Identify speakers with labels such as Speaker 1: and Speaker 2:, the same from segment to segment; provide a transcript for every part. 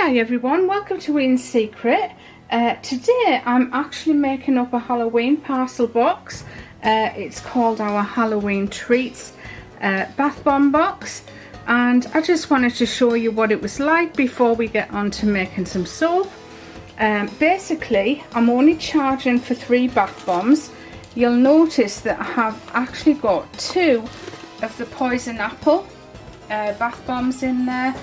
Speaker 1: Hi everyone, welcome to In Secret. Today I'm actually making up a Halloween parcel box. It's called our Halloween Treats bath bomb box, and I just wanted to show you what it was like before we get on to making some soap. Basically I'm only charging for 3 bath bombs. You'll notice that I have actually got 2 of the poison apple bath bombs in there,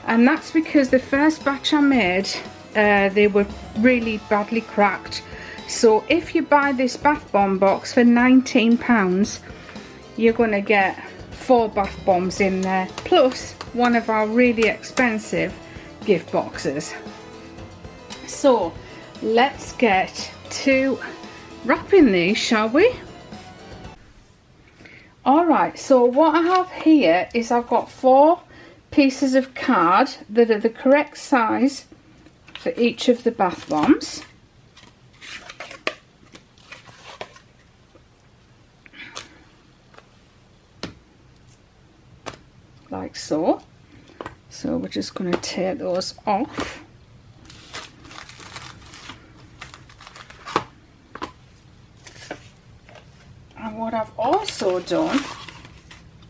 Speaker 1: and that's because the first batch I made they were really badly cracked. So if you buy this bath bomb box for £19, you're going to get 4 bath bombs in there, plus one of our really expensive gift boxes. So let's get to wrapping these, shall we? Alright, so what I have here is I've got 4 pieces of card that are the correct size for each of the bath bombs. Like so. So we're just going to tear those off. And what I've also done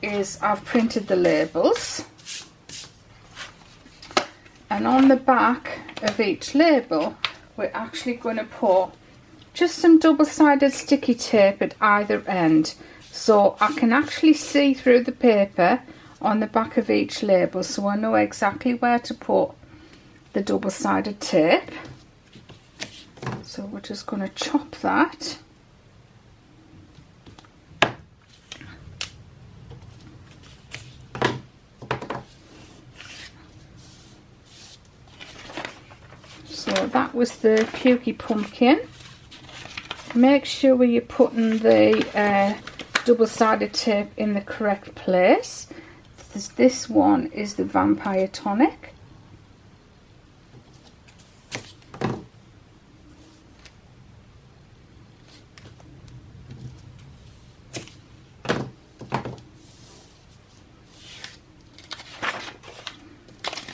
Speaker 1: is I've printed the labels, and on the back of each label we're actually going to put just some double-sided sticky tape at either end, so I can actually see through the paper on the back of each label, so I know exactly where to put the double-sided tape. So we're just going to chop that. So that was the Pukey Pumpkin. Make sure you're putting the double-sided tape in the correct place. This one is the Vampire Tonic.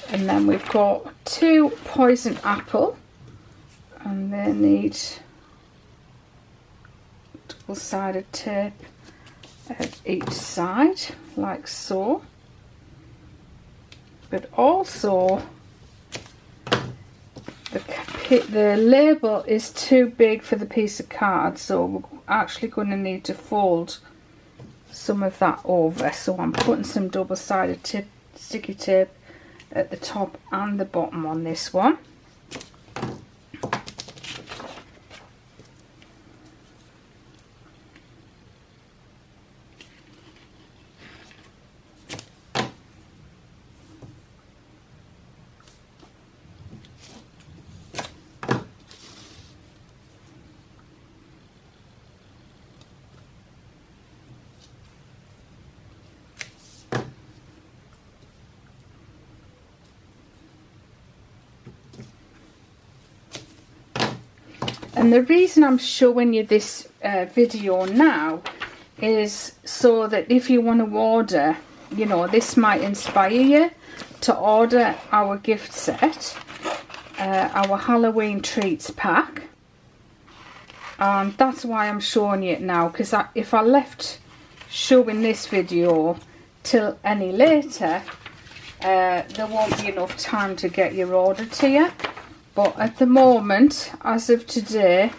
Speaker 1: And then we've got 2 poison apple, and they need double-sided tape at each side, like so. But also the label is too big for the piece of card, so we're actually going to need to fold some of that over. So I'm putting some double-sided sticky tape at the top and the bottom on this one. And the reason I'm showing you this video now is so that if you want to order, you know, this might inspire you to order our gift set, our Halloween Treats pack. And that's why I'm showing you it now, because if I left showing this video till any later, there won't be enough time to get your order to you. But at the moment, as of today,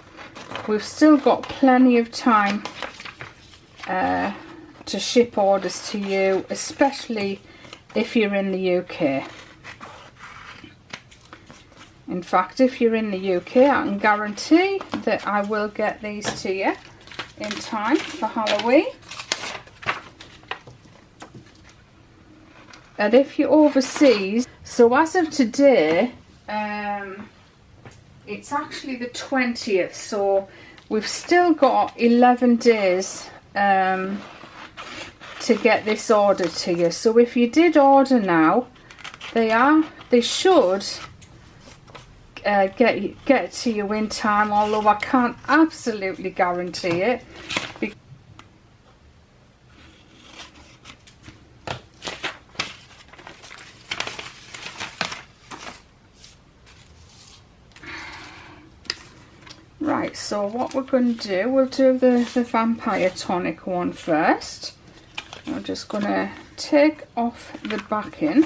Speaker 1: we've still got plenty of time to ship orders to you, especially if you're in the UK. In fact, if you're in the UK, I can guarantee that I will get these to you in time for Halloween. And if you're overseas, so as of today, it's actually the 20th, so we've still got 11 days to get this order to you. So if you did order now, they should get to you in time, although I can't absolutely guarantee it. Right, so what we're going to do, we'll do the vampire tonic one first. I'm just going to take off the backing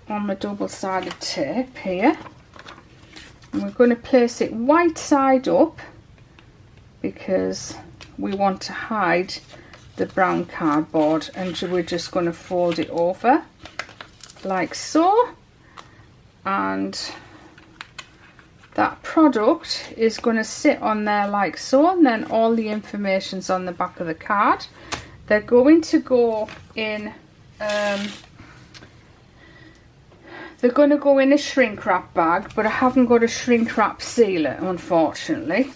Speaker 1: on the double-sided tape here. And we're going to place it white side up because we want to hide the brown cardboard, and we're just going to fold it over like so, and that product is going to sit on there like so, and then all the information's on the back of the card. They're going to go in they're going to go in a shrink wrap bag, but I haven't got a shrink wrap sealer, unfortunately.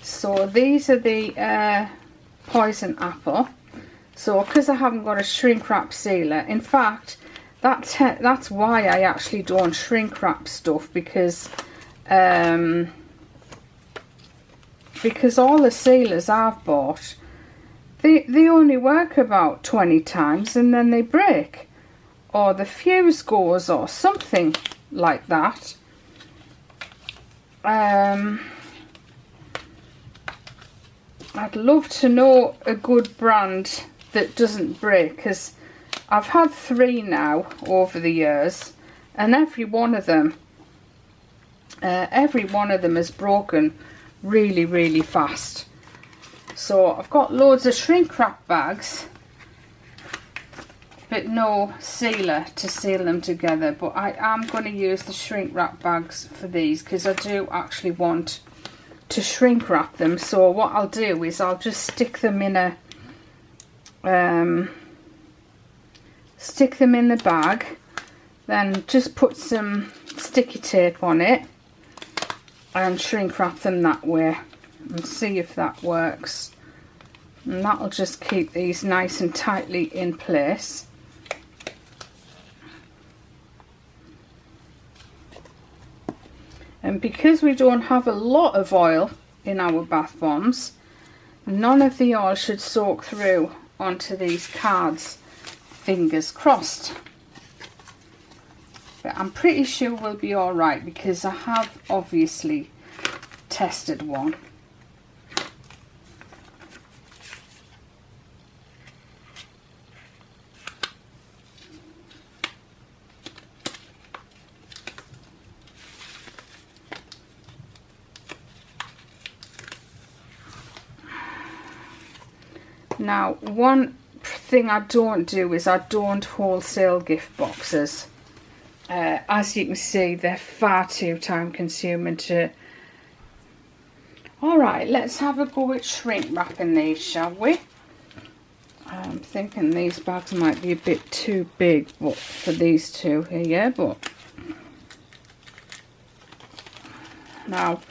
Speaker 1: So these are the poison apple. So because I haven't got a shrink wrap sealer, in fact that's why I actually don't shrink wrap stuff, because all the sealers I've bought, they only work about 20 times and then they break, or the fuse goes or something like that. I'd love to know a good brand that doesn't break, because I've had 3 now over the years, and every one of them has broken really, really fast. So I've got loads of shrink wrap bags, but no sealer to seal them together. But I am going to use the shrink wrap bags for these, because I do actually want to shrink wrap them. So what I'll do is I'll just stick them in a the bag, then just put some sticky tape on it and shrink wrap them that way, and see if that works. And that'll just keep these nice and tightly in place. And because we don't have a lot of oil in our bath bombs, none of the oil should soak through onto these cards, fingers crossed. But I'm pretty sure we'll be alright, because I have obviously tested one. Now, one thing I don't do is I don't wholesale gift boxes. As you can see, they're far too time consuming to... Alright, let's have a go at shrink wrapping these, shall we? I'm thinking these bags might be a bit too big for these two here, but... Now,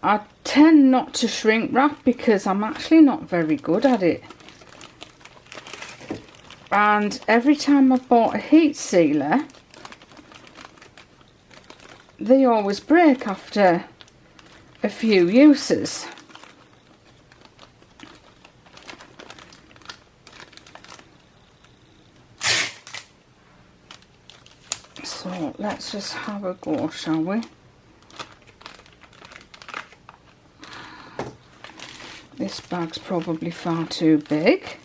Speaker 1: I tend not to shrink wrap because I'm actually not very good at it. And every time I've bought a heat sealer, they always break after a few uses. So let's just have a go, shall we? This bag's probably far too big.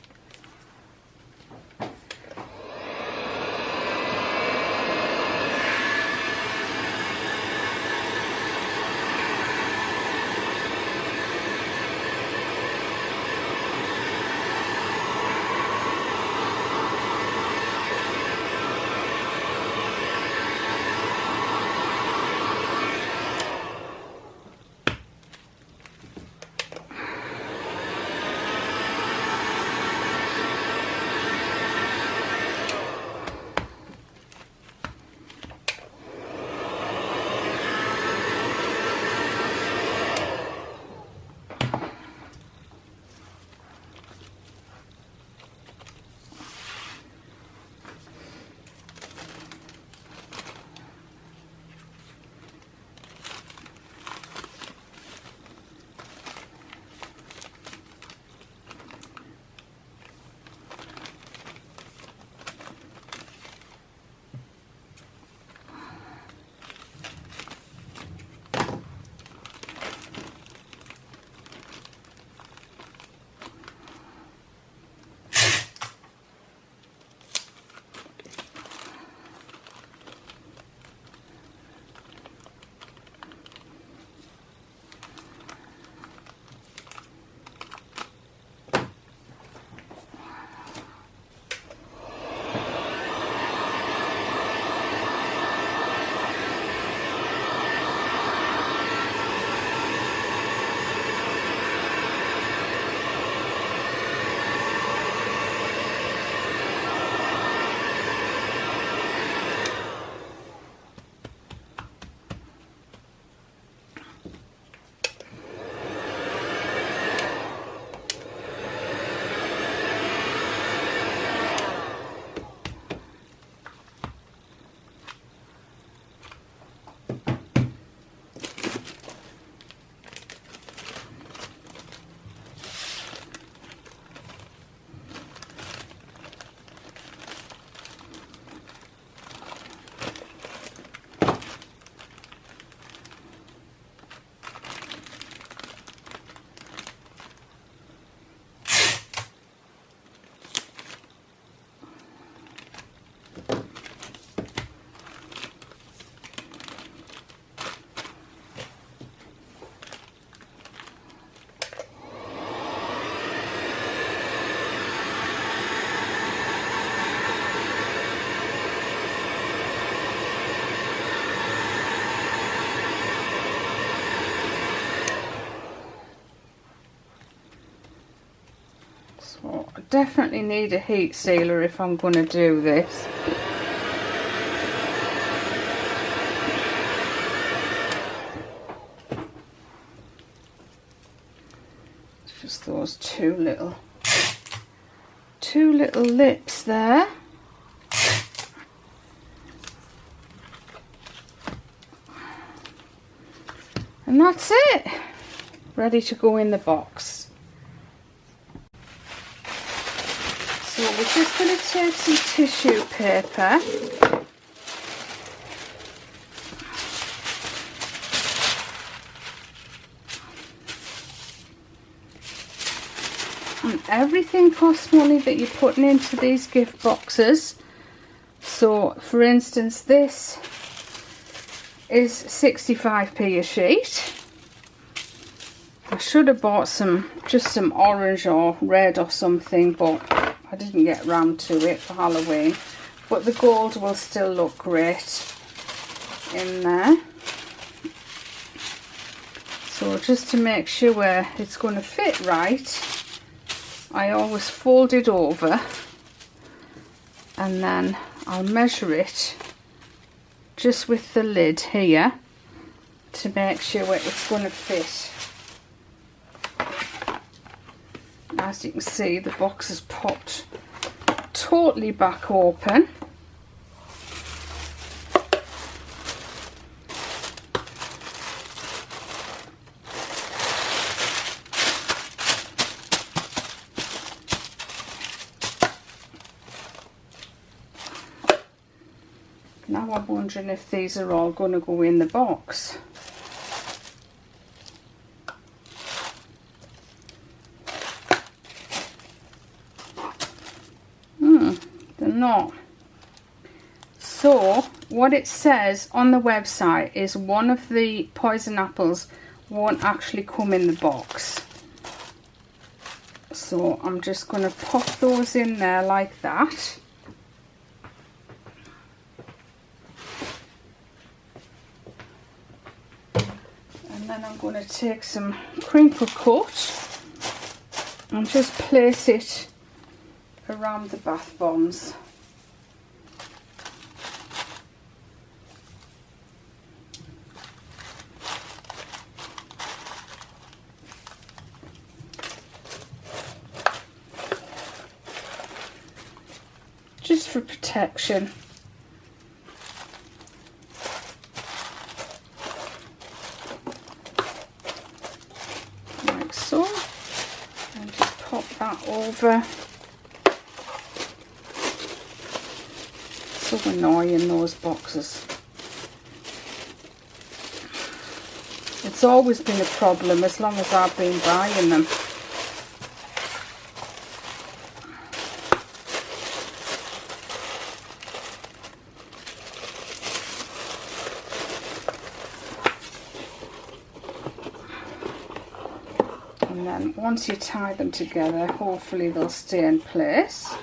Speaker 1: definitely need a heat sealer if I'm going to do this. It's just those two little lips there. And that's it. Ready to go in the box. So we're just going to take some tissue paper. And everything costs money that you're putting into these gift boxes. So for instance, this is 65p a sheet. I should have bought just some orange or red or something, but I didn't get round to it for Halloween. But the gold will still look great in there. So just to make sure it's going to fit right, I always fold it over and then I'll measure it just with the lid here to make sure it's going to fit. As you can see, the box is popped totally back open. Now I'm wondering if these are all going to go in the box. They're not. So what it says on the website is one of the poison apples won't actually come in the box. So I'm just going to pop those in there like that. And then I'm going to take some crinkle cut and just place it around the bath bombs. Just for protection. Like so. And just pop that over. So annoying, those boxes. It's always been a problem as long as I've been buying them. And then once you tie them together, hopefully they'll stay in place.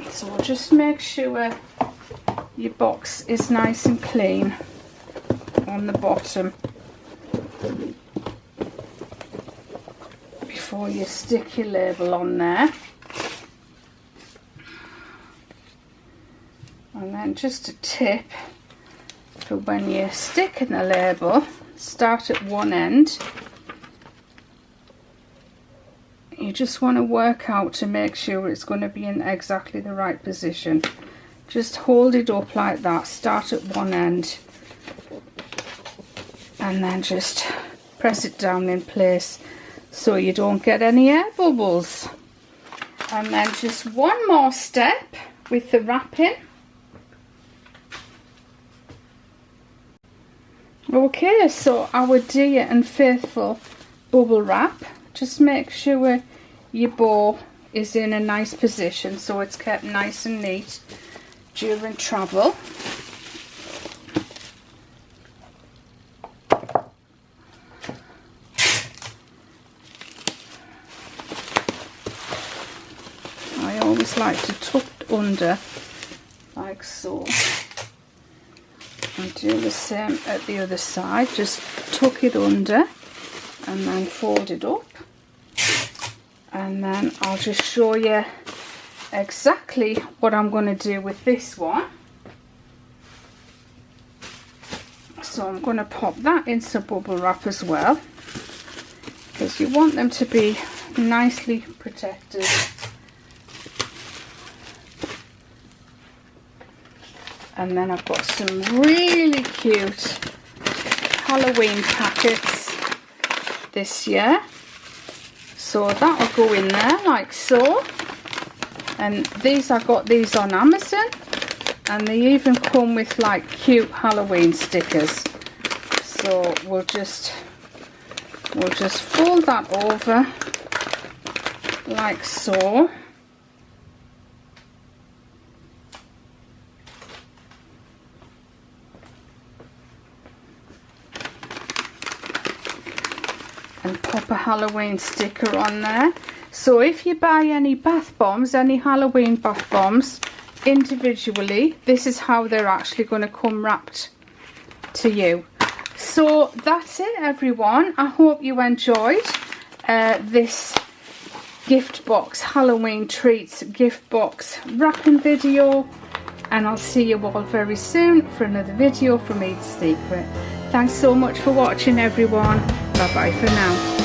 Speaker 1: So just make sure your box is nice and clean on the bottom before you stick your label on there. And then just a tip for when you're sticking the label, start at one end. You just want to work out to make sure it's going to be in exactly the right position. Just hold it up like that, start at one end and then just press it down in place so you don't get any air bubbles. And then just one more step with the wrapping. Okay, so our dear and faithful bubble wrap, just make sure your bow is in a nice position so it's kept nice and neat during travel. under like so, and do the same at the other side. Just tuck it under and then fold it up, and then I'll just show you exactly what I'm going to do with this one. So I'm going to pop that into bubble wrap as well, because you want them to be nicely protected. And then I've got some really cute Halloween packets this year, so that'll go in there like so. And these, I got these on Amazon, and they even come with like cute Halloween stickers. So we'll just fold that over like so. And pop a Halloween sticker on there. So if you buy any bath bombs, any Halloween bath bombs individually, this is how they're actually going to come wrapped to you. So that's it, everyone. I hope you enjoyed this gift box, Halloween treats gift box wrapping video, and I'll see you all very soon for another video from Eat Secret. Thanks so much for watching, everyone. Bye bye for now.